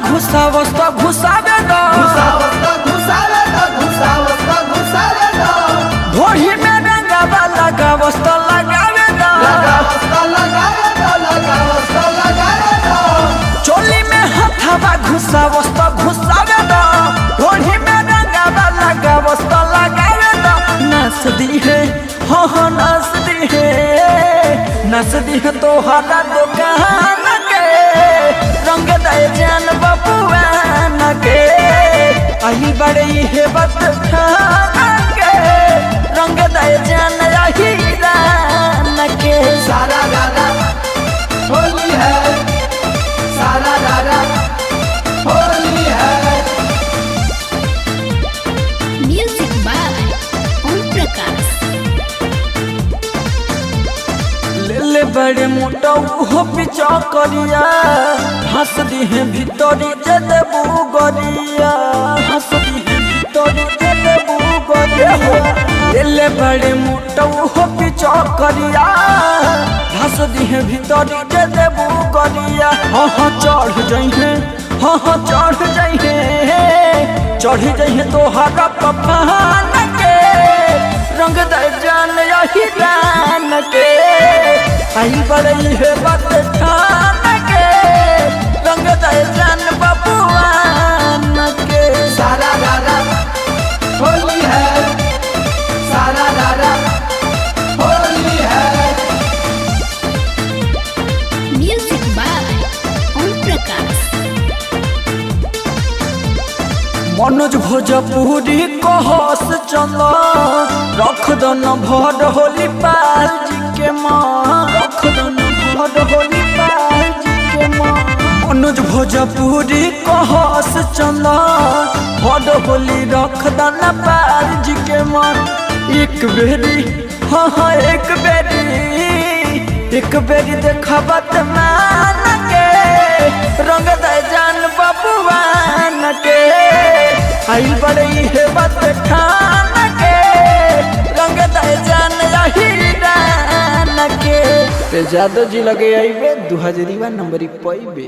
घुसावस तो घुसावे दो, घोड़ी में रंगावा लगावस तो लगावे दो, चोली में हथावा घुसावस तो घुसावे दो, घोड़ी में रंगावा लगावस तो लगावे दो। नस दी है हो नस दी है तोहरा दुकान के, रंग दे जान बबुआन के, आई बड़े है बत खाना के, रंग दे जान हीरान के। सारा दादा होली है, सारा दादा होली है। Music by Om Prakash. ले बड़े मोटा हो पिचा करिया, हंस दी है भीतरी जदबू गरिया, हंस दी है भीतरी जदबू गरिया। ले बड़े मोटा हो पिचा करिया, हंस दी है भीतरी जदबू गरिया। हाँ चढ़ जाइए, हाँ चढ़ जाइए, चढ़ जाइए तोहरा पफान के, रंग दे जान हीरान के, आई बड़ई है बत खान के, रंग दे जान बबुआन के। सारा दादा होली है, सारा दादा होली है। Music by Om Prakash. मनोज भोजपुरी कहस चलो, रख दो न भर होली पाल जी के माँ, रख दो न भर होली पाल जी के माँ। मनोज भोजपुरी कहस चलो, भर होली रख दो न पाल जी के माँ। एक बेरी हाँ एक बेरी देखबत मान के, रंग दे जान बबुआन के, आई बड़ई है बत खान के, रंग दे जान हीरान के। जादव जी लगे आईबे 2000 नंबरी पाइबे।